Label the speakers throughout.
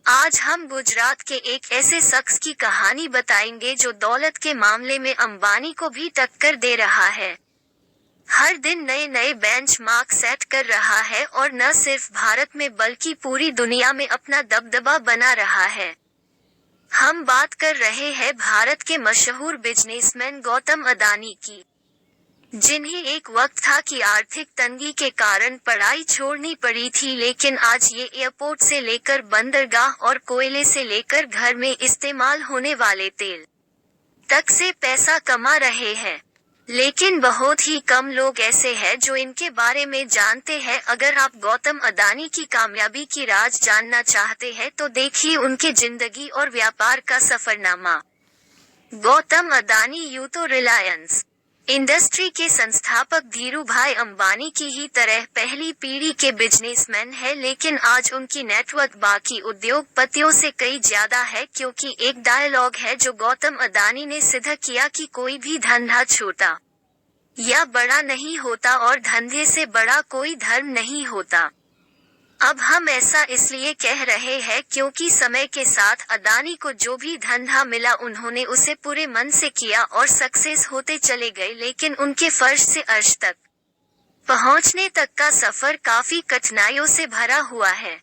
Speaker 1: आज हम गुजरात के एक ऐसे शख्स की कहानी बताएंगे जो दौलत के मामले में अंबानी को भी टक्कर दे रहा है। हर दिन नए नए बेंचमार्क सेट कर रहा है और न सिर्फ भारत में बल्कि पूरी दुनिया में अपना दबदबा बना रहा है। हम बात कर रहे हैं भारत के मशहूर बिजनेसमैन गौतम अदानी की, जिन्हें एक वक्त था कि आर्थिक तंगी के कारण पढ़ाई छोड़नी पड़ी थी, लेकिन आज ये एयरपोर्ट से लेकर बंदरगाह और कोयले से लेकर घर में इस्तेमाल होने वाले तेल तक से पैसा कमा रहे हैं। लेकिन बहुत ही कम लोग ऐसे हैं जो इनके बारे में जानते हैं। अगर आप गौतम अदानी की कामयाबी की राज जानना चाहते हैं तो देखिए उनके जिंदगी और व्यापार का सफरनामा। गौतम अदानी यूं तो रिलायंस इंडस्ट्री के संस्थापक धीरूभाई अंबानी की ही तरह पहली पीढ़ी के बिजनेसमैन है, लेकिन आज उनकी नेटवर्थ बाकी उद्योगपतियों से कई ज्यादा है, क्योंकि एक डायलॉग है जो गौतम अदानी ने सिद्ध किया कि कोई भी धंधा छोटा या बड़ा नहीं होता और धंधे से बड़ा कोई धर्म नहीं होता। अब हम ऐसा इसलिए कह रहे हैं क्योंकि समय के साथ अदानी को जो भी धंधा मिला उन्होंने उसे पूरे मन से किया और सक्सेस होते चले गए, लेकिन उनके फर्श से अर्श तक पहुंचने तक का सफर काफी कठिनाइयों से भरा हुआ है।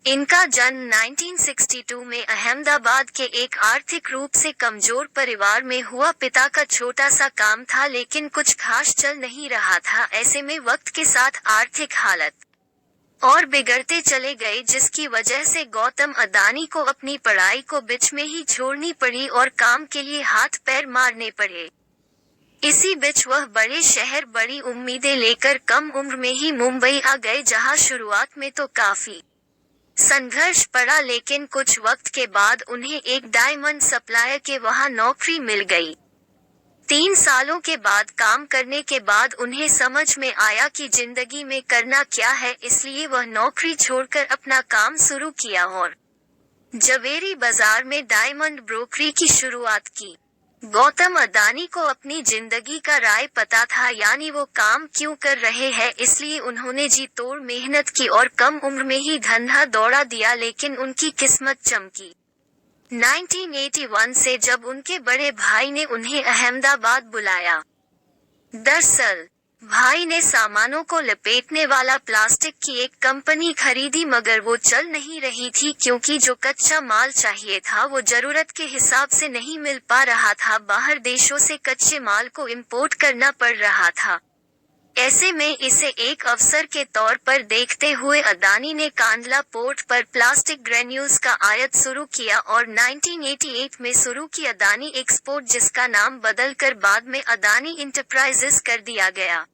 Speaker 1: इनका जन्म 1962 में अहमदाबाद के एक आर्थिक रूप से कमजोर परिवार में हुआ। पिता का छोटा सा काम था लेकिन कुछ खास चल नहीं रहा था। ऐसे में वक्त के साथ आर्थिक हालत और बिगड़ते चले गए, जिसकी वजह से गौतम अदानी को अपनी पढ़ाई को बीच में ही छोड़नी पड़ी और काम के लिए हाथ पैर मारने पड़े। इसी बीच वह बड़े शहर बड़ी उम्मीदें लेकर कम उम्र में ही मुंबई आ गए, जहां शुरुआत में तो काफी संघर्ष पड़ा, लेकिन कुछ वक्त के बाद उन्हें एक डायमंड सप्लायर के वहां नौकरी मिल गई। 3 सालों के बाद काम करने के बाद उन्हें समझ में आया कि जिंदगी में करना क्या है, इसलिए वह नौकरी छोड़कर अपना काम शुरू किया और जवेरी बाजार में डायमंड ब्रोकरी की शुरुआत की। गौतम अदानी को अपनी जिंदगी का राय पता था, यानी वो काम क्यों कर रहे हैं, इसलिए उन्होंने जी तोड़ मेहनत की और कम उम्र में ही धंधा दौड़ा दिया। लेकिन उनकी किस्मत चमकी 1981 से, जब उनके बड़े भाई ने उन्हें अहमदाबाद बुलाया। दरअसल भाई ने सामानों को लपेटने वाला प्लास्टिक की एक कंपनी खरीदी, मगर वो चल नहीं रही थी क्योंकि जो कच्चा माल चाहिए था वो जरूरत के हिसाब से नहीं मिल पा रहा था। बाहर देशों से कच्चे माल को इंपोर्ट करना पड़ रहा था। ऐसे में इसे एक अवसर के तौर पर देखते हुए अदानी ने कांडला पोर्ट पर प्लास्टिक ग्रेन्यूल्स का आयात शुरू किया और 1988 में शुरू की अदानी एक्सपोर्ट, जिसका नाम बदलकर बाद में अदानी इंटरप्राइजेस कर दिया गया।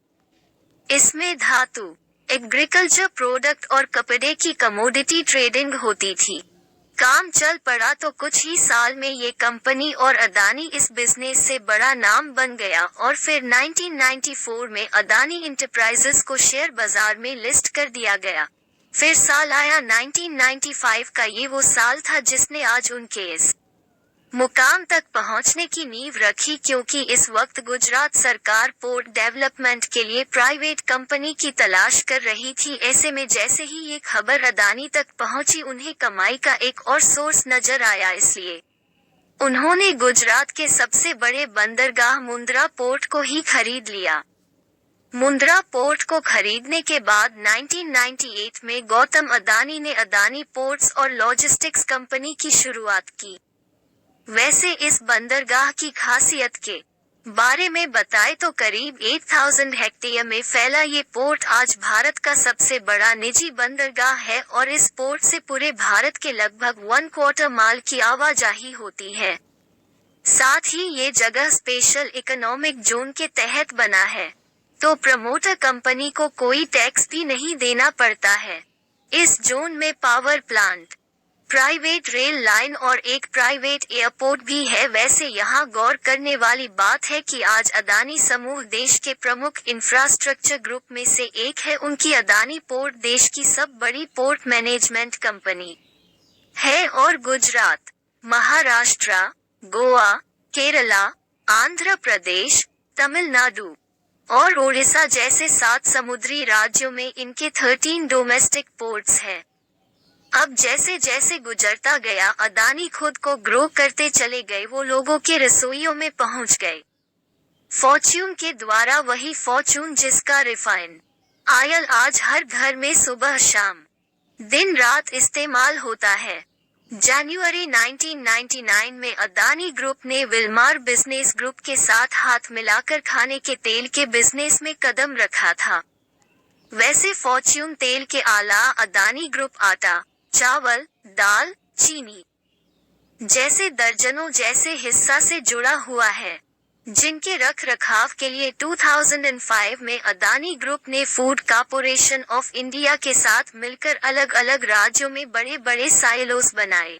Speaker 1: इसमें धातु, एग्रीकल्चर प्रोडक्ट और कपड़े की कमोडिटी ट्रेडिंग होती थी। काम चल पड़ा तो कुछ ही साल में ये कंपनी और अदानी इस बिजनेस से बड़ा नाम बन गया और फिर 1994 में अदानी इंटरप्राइजेस को शेयर बाजार में लिस्ट कर दिया गया। फिर साल आया 1995 का। ये वो साल था जिसने आज उनके इस मुकाम तक पहुंचने की नींव रखी, क्योंकि इस वक्त गुजरात सरकार पोर्ट डेवलपमेंट के लिए प्राइवेट कंपनी की तलाश कर रही थी। ऐसे में जैसे ही ये खबर अदानी तक पहुंची, उन्हें कमाई का एक और सोर्स नजर आया, इसलिए उन्होंने गुजरात के सबसे बड़े बंदरगाह मुंद्रा पोर्ट को ही खरीद लिया। मुंद्रा पोर्ट को खरीदने के बाद 1998 में गौतम अदानी ने अदानी पोर्ट्स और लॉजिस्टिक्स कंपनी की शुरुआत की। वैसे इस बंदरगाह की खासियत के बारे में बताए तो करीब 8000 हेक्टेयर में फैला ये पोर्ट आज भारत का सबसे बड़ा निजी बंदरगाह है और इस पोर्ट से पूरे भारत के लगभग 1/4 माल की आवाजाही होती है। साथ ही ये जगह स्पेशल इकोनॉमिक जोन के तहत बना है, तो प्रमोटर कंपनी को कोई टैक्स भी नहीं देना पड़ता है। इस जोन में power plant, private rail line और एक प्राइवेट एयरपोर्ट भी है। वैसे यहाँ गौर करने वाली बात है कि आज अदानी समूह देश के प्रमुख इंफ्रास्ट्रक्चर ग्रुप में से एक है। उनकी अदानी पोर्ट देश की सब बड़ी पोर्ट मैनेजमेंट कंपनी है और गुजरात, महाराष्ट्र, गोवा, केरला, आंध्र प्रदेश, तमिलनाडु और ओडिशा जैसे 7 समुद्री राज्यों में इनके 13 डोमेस्टिक पोर्ट्स हैं। अब जैसे जैसे गुजरता गया अदानी खुद को ग्रो करते चले गए, वो लोगों के रसोइयों में पहुंच गए। फॉर्च्यून के द्वारा वही फॉर्च्यून जिसका रिफाइन ऑयल आज हर घर में सुबह शाम दिन रात इस्तेमाल होता है। जनवरी 1999 में अदानी ग्रुप ने विल्मार बिजनेस ग्रुप के साथ हाथ मिलाकर खाने के तेल के बिजनेस में कदम रखा था। वैसे फॉर्च्यून तेल के अलावा अदानी ग्रुप आटा, चावल, दाल, चीनी जैसे दर्जनों जैसे हिस्सा से जुड़ा हुआ है, जिनके रख रखाव के लिए 2005 में अदानी ग्रुप ने फूड कॉर्पोरेशन ऑफ इंडिया के साथ मिलकर अलग अलग राज्यों में बड़े बड़े साइलोस बनाए।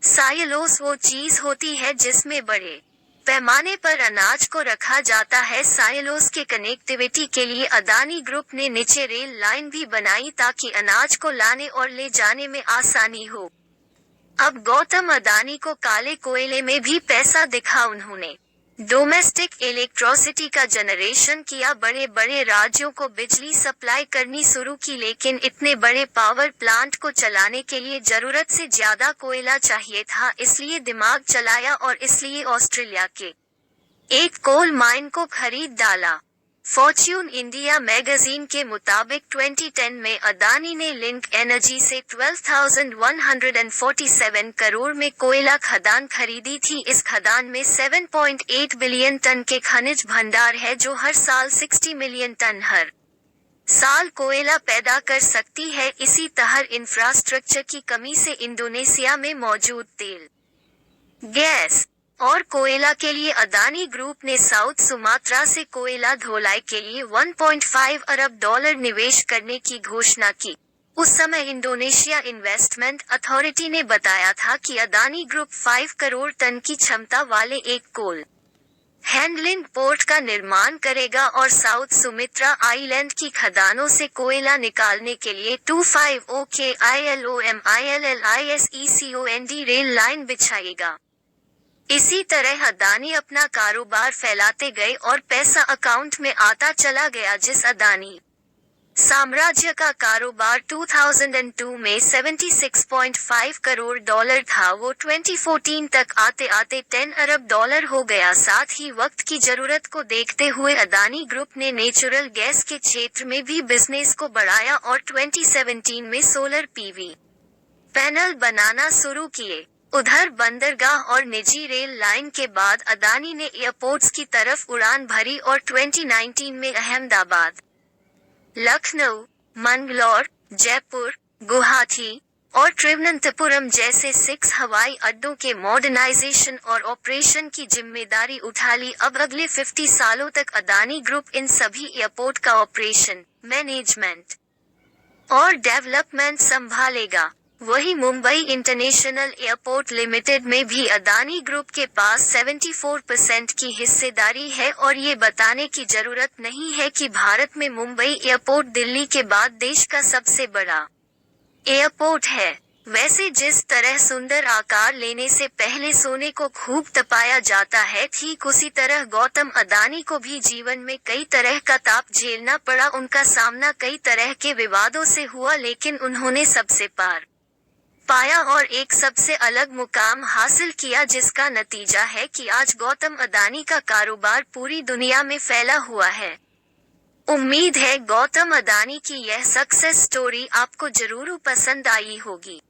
Speaker 1: साइलोस वो चीज होती है जिसमें बड़े पैमाने पर अनाज को रखा जाता है। साइलोस के कनेक्टिविटी के लिए अदानी ग्रुप ने नीचे रेल लाइन भी बनाई ताकि अनाज को लाने और ले जाने में आसानी हो। अब गौतम अदानी को काले कोयले में भी पैसा दिखा। उन्होंने डोमेस्टिक इलेक्ट्रिसिटी का जनरेशन किया, बड़े बड़े राज्यों को बिजली सप्लाई करनी शुरू की, लेकिन इतने बड़े पावर प्लांट को चलाने के लिए जरूरत से ज्यादा कोयला चाहिए था, इसलिए दिमाग चलाया और इसलिए ऑस्ट्रेलिया के एक कोल माइन को खरीद डाला। फॉर्च्यून इंडिया मैगजीन के मुताबिक 2010 में अदानी ने लिंक एनर्जी से 12,147 करोड़ में कोयला खदान खरीदी थी। इस खदान में 7.8 बिलियन टन के खनिज भंडार है, जो हर साल 60 मिलियन टन हर साल कोयला पैदा कर सकती है। इसी तरह इंफ्रास्ट्रक्चर की कमी से इंडोनेशिया में मौजूद तेल, गैस और कोयला के लिए अदानी ग्रुप ने साउथ सुमात्रा से कोयला ढुलाई के लिए 1.5 अरब डॉलर निवेश करने की घोषणा की। उस समय इंडोनेशिया इन्वेस्टमेंट अथॉरिटी ने बताया था कि अदानी ग्रुप 5 करोड़ टन की क्षमता वाले एक कोल हैंडलिंग पोर्ट का निर्माण करेगा और साउथ सुमित्रा आइलैंड की खदानों से कोयला निकालने के लिए 25OKILOMILLISECOND रेल लाइन बिछाएगा। इसी तरह अदानी अपना कारोबार फैलाते गए और पैसा अकाउंट में आता चला गया। जिस अदानी साम्राज्य का कारोबार 2002 में 76.5 करोड़ डॉलर था, वो 2014 तक आते आते 10 अरब डॉलर हो गया। साथ ही वक्त की जरूरत को देखते हुए अदानी ग्रुप ने नेचुरल गैस के क्षेत्र में भी बिजनेस को बढ़ाया और 2017 में सोलर पीवी पैनल बनाना शुरू किए। उधर बंदरगाह और निजी रेल लाइन के बाद अदानी ने एयरपोर्ट्स की तरफ उड़ान भरी और 2019 में अहमदाबाद, लखनऊ, मंगलौर, जयपुर, गुवाहाटी और त्रिवनंतपुरम जैसे 6 हवाई अड्डों के मॉडर्नाइजेशन और ऑपरेशन की जिम्मेदारी उठा ली। अब अगले 50 सालों तक अदानी ग्रुप इन सभी एयरपोर्ट का ऑपरेशन, मैनेजमेंट और डेवलपमेंट संभालेगा। वही मुंबई इंटरनेशनल एयरपोर्ट लिमिटेड में भी अदानी ग्रुप के पास 74% की हिस्सेदारी है और ये बताने की जरूरत नहीं है कि भारत में मुंबई एयरपोर्ट दिल्ली के बाद देश का सबसे बड़ा एयरपोर्ट है। वैसे जिस तरह सुंदर आकार लेने से पहले सोने को खूब तपाया जाता है, ठीक उसी तरह गौतम अदानी को भी जीवन में कई तरह का ताप झेलना पड़ा। उनका सामना कई तरह के विवादों से हुआ, लेकिन उन्होंने सबसे पार पाया और एक सबसे अलग मुकाम हासिल किया, जिसका नतीजा है कि आज गौतम अदानी का कारोबार पूरी दुनिया में फैला हुआ है। उम्मीद है गौतम अदानी की यह सक्सेस स्टोरी आपको जरूर पसंद आई होगी।